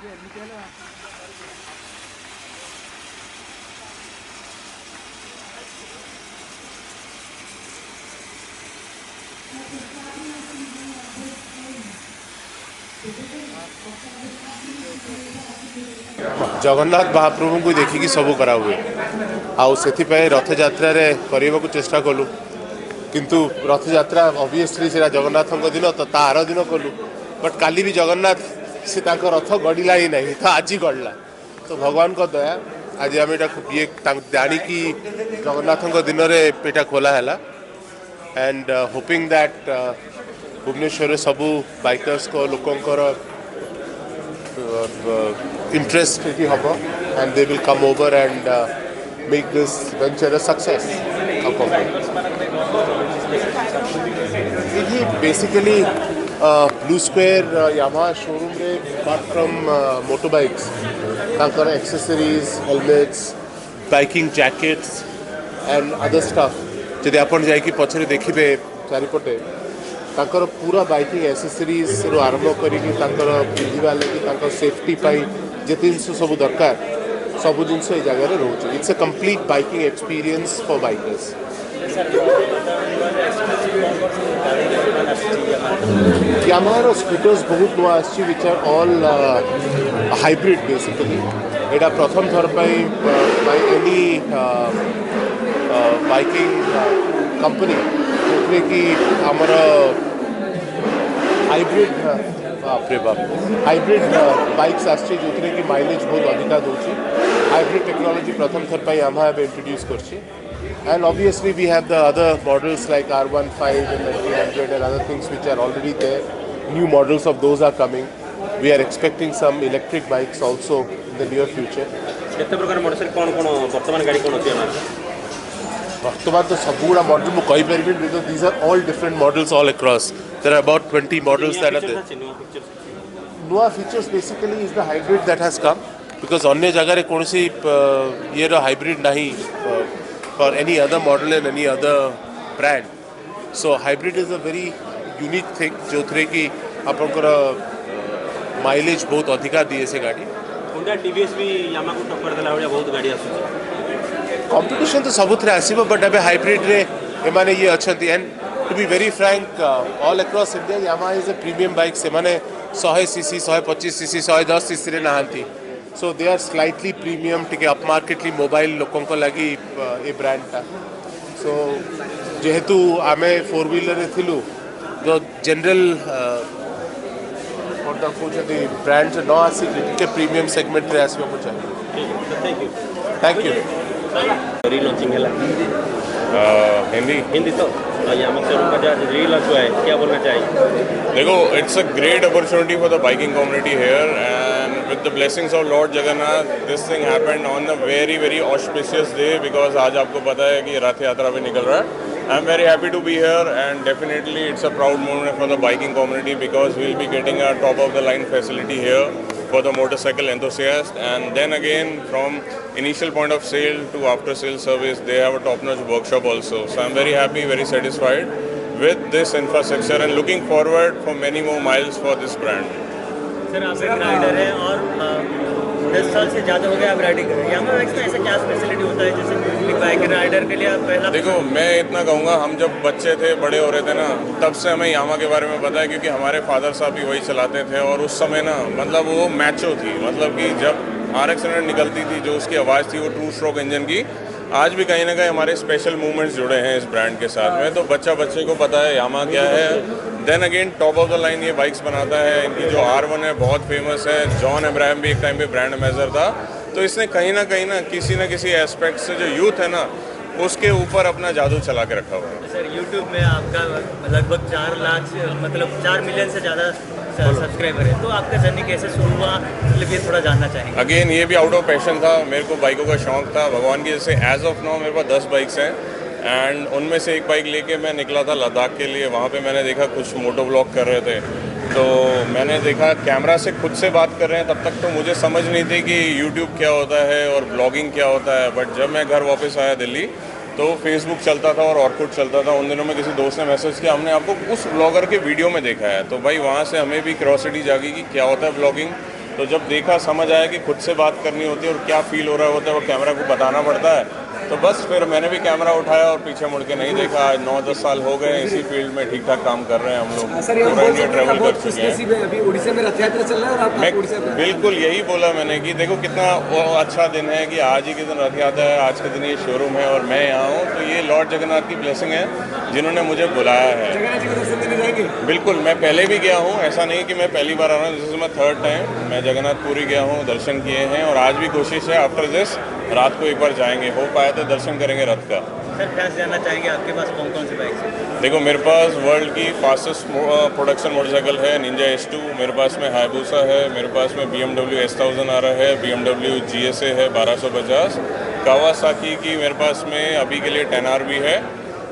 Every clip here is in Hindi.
जगन्नाथ महाप्रभु को देखिकी सब करा हुए आउ से रथ यात्रा करने को चेष्टा कलु किंतु रथ यात्रा ऑब्वियसली से जगन्नाथ दिन तो तार दिन कलु बट काली भी जगन्नाथ से रथ गड़ला ही नहीं तो आज गड़ला तो भगवान को दया आज आम ये जानिकी जगन्नाथ दिन में यहाँ खोला है एंड होपिंग दैट भुवनेश्वर सबू बाइकर्स को लोकंर interest हम and they will come over and make this venture a success. Basically Blue Square Yamaha showroom रे apart from motorbikes तांकर accessories, helmets, biking jackets and other stuff जदि आपण जाई कि पछरे देखिबे चारिपटे तांकर पूरा बाइकिंग एसेसरीज रो आरंभ करिकी तांकर पिंधिबा लागि तांकर सेफ्टी पाई जे जिनस सब दरकार सब जिनस ए जगह रोचे it's a complete biking experience for bikers Yamaha scooters बहुत नुआ आछि which are all hybrid basically एटा प्रथम थर पाई बाय एनी बाइकिंग कंपनी जो कि आमर हाइब्रिड बापरे बाप हाइब्रिड बाइक्स आछी जो कि माइलेज बहुत अधिका दूची हाइब्रिड टेक्नोलॉजी प्रथम थर पाई यामाहा इंट्रोड्यूस करछि and obviously we have the other models like R15 and 300 and other things which are already there. New models of those are coming. We are expecting some electric bikes also in the near future. केते प्रकार मॉडल कोन कोन वर्तमान गाड़ी कोन अछि हमर वर्तमान तो सब गुड़ा मॉडल मु कहि परबी because these are all different models all across there are about 20 models that are there नुआ features basically is the hybrid that has come because अन्य जगह रे कोनसी ये रो हाइब्रिड नहीं for any other model and any other brand so hybrid is a very unique thing जो थरे कि आपनकर माइलेज बहुत अधिका दिए से गाड़ी होंडा टीवीएस भी यामा को टक्कर देला होया बहुत गाड़ी आसुची कंपटीशन तो सबुथरे आसीबो बट अबे हाइब्रिड रे एमाने ये अछंती and to be very frank all across India Yamaha is a premium bike से माने 100 सीसी 125 सीसी 110 सीसी रे नहांती so they are slightly premium टिके अप मार्केटली मोबाइल लोकन को लागि ए ब्रांड ता सो जेहेतु आमे 4 व्हीलर रे थिलु जो जनरल कोटा कोचदी ब्रांड से न आसी टिके प्रीमियम सेगमेंट रे आसीबो को चाहिए थैंक यू रीलॉन्चिंग है हिंदी तो यामा शोरूम का जो रीलॉन्च हुआ है क्या बोलना चाहिए देखो it's a great opportunity for the biking community here and with the blessings of Lord Jagannath this thing happened on a very very auspicious day because आज आपको पता है कि रथ यात्रा भी निकल रहा है I am very happy to be here and definitely it's a proud moment for the biking community because we will be getting a top of the line facility here for the motorcycle enthusiast, and then again from initial point of sale to after sale service they have a top notch workshop also, so I'm very happy, very satisfied with this infrastructure and looking forward for many more miles for this brand. Sir आप एक राइडर हैं और 10 साल से ज़्यादा हो गया आप राइडिंग कर रहे हैं यामा में ऐसा क्या स्पेशलिटी होता है जैसे एक बाइक राइडर के लिए आप पहला देखो मैं इतना कहूँगा हम जब बच्चे थे बड़े हो रहे थे ना तब से हमें यामा के बारे में पता है क्योंकि हमारे फादर साहब भी वही चलाते थे और उस समय ना मतलब वो मैचो थी मतलब कि जब RX-100 निकलती थी जो उसकी आवाज़ थी वो 2 स्ट्रोक इंजन की आज भी कहीं ना कहीं हमारे स्पेशल मूवमेंट्स जुड़े हैं इस ब्रांड के साथ में तो बच्चे को पता है यामा क्या है then again top of the line ये बाइक्स बनाता है इनकी जो R1 है बहुत फेमस है जॉन अब्राहम भी एक टाइम पे ब्रांड एम्बेसडर था तो इसने कहीं ना किसी एस्पेक्ट से जो यूथ है ना उसके ऊपर अपना जादू चला के रखा हुआ है सर यूट्यूब में आपका लगभग 4 लाख मतलब 4 मिलियन से ज़्यादा सब्सक्राइबर है तो आपका जर्नी कैसे शुरू हुआ मतलब ये थोड़ा जानना चाहेंगे अगेन ये भी आउट ऑफ पैशन था मेरे को बाइकों का शौक था भगवान की जैसे एज ऑफ नाउ मेरे पास 10 बाइक्स हैं एंड उनमें से एक बाइक लेके मैं निकला था लद्दाख के लिए वहाँ पे मैंने देखा कुछ मोटो ब्लॉग कर रहे थे तो मैंने देखा कैमरा से खुद से बात कर रहे हैं तब तक तो मुझे समझ नहीं थी कि यूट्यूब क्या होता है और ब्लॉगिंग क्या होता है बट जब मैं घर वापस आया दिल्ली तो फेसबुक चलता था और ऑर्कुट चलता था उन दिनों में किसी दोस्त ने मैसेज किया हमने आपको उस ब्लॉगर के वीडियो में देखा है तो भाई वहाँ से हमें भी क्यूरियोसिटी जागी कि क्या होता है ब्लॉगिंग तो जब देखा समझ आया कि खुद से बात करनी होती है और क्या फील हो रहा होता है वो कैमरा को बताना पड़ता है, तो बस फिर मैंने भी कैमरा उठाया और पीछे मुड़ के नहीं देखा। आज 9-10 साल हो गए इसी फील्ड में ठीक ठाक काम कर रहे हैं हम लोग, सर, ये पूरा इंडिया ट्रैवल कर चुके हैं। खुशनसीब है, अभी उड़ीसा में रथ यात्रा चल रहा है और आप मैं उड़ीसा में बिल्कुल यही बोला मैंने कि देखो कितना वो अच्छा दिन है कि आज ही के दिन रथ यात्रा है, आज के दिन ये शोरूम है और मैं यहाँ हूँ, तो ये लॉर्ड जगन्नाथ की ब्लेसिंग है जिन्होंने मुझे बुलाया है। जगन्नाथ जी को दर्शन देने जाएंगे। बिल्कुल, मैं पहले भी गया हूँ, ऐसा नहीं कि मैं पहली बार आ रहा हूँ, जैसे मैं 3rd टाइम मैं जगन्नाथपुरी गया हूँ, दर्शन किए हैं और आज भी कोशिश है आफ्टर दिस रात को एक बार जाएंगे, हो पाया तो दर्शन करेंगे रथ का। सर क्या जानना चाहेंगे आपके पास कौन कौन सी बाइक है? देखो मेरे पास वर्ल्ड की फास्टेस्ट प्रोडक्शन मोटरसाइकिल है निंजा S2, मेरे पास में हायबूसा है, मेरे पास में BMW S1000 आ रहा है, BMW GSA है 1250, कावासाकी की मेरे पास में अभी के लिए 10R भी है,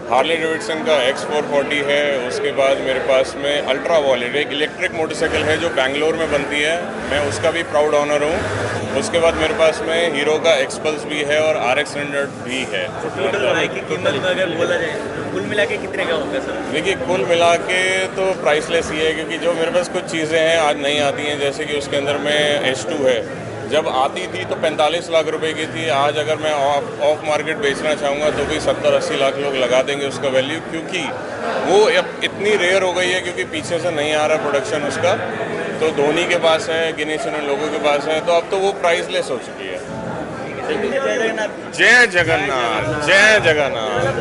हार्ले डेविडसन का X440 है, उसके बाद मेरे पास में अल्ट्रा वॉलेट एक इलेक्ट्रिक मोटरसाइकिल है जो बैंगलोर में बनती है, मैं उसका भी प्राउड ऑनर हूँ। उसके बाद मेरे पास में हीरो का एक्सपल्स भी है और RX 100 भी है। टोटल बाइक की कीमत में अगर बोला जाए तो कुल मिला के कितने का होगा सर? देखिए कुल मिला के तो प्राइसलेस ही है, क्योंकि जो मेरे पास कुछ चीज़ें हैं आज नहीं आती हैं, जैसे कि उसके अंदर में S2 है, जब आती थी तो 45 लाख रुपए की थी, आज अगर मैं ऑफ मार्केट बेचना चाहूँगा तो भी 70-80 लाख लोग लगा देंगे उसका वैल्यू, क्योंकि वो अब इतनी रेयर हो गई है, क्योंकि पीछे से नहीं आ रहा प्रोडक्शन उसका, तो धोनी के पास है, गिने चुने लोगों के पास है, तो अब तो वो प्राइसलेस हो चुकी है। जय जगन्नाथ। जय जगन्नाथ, जय जगन्नाथ।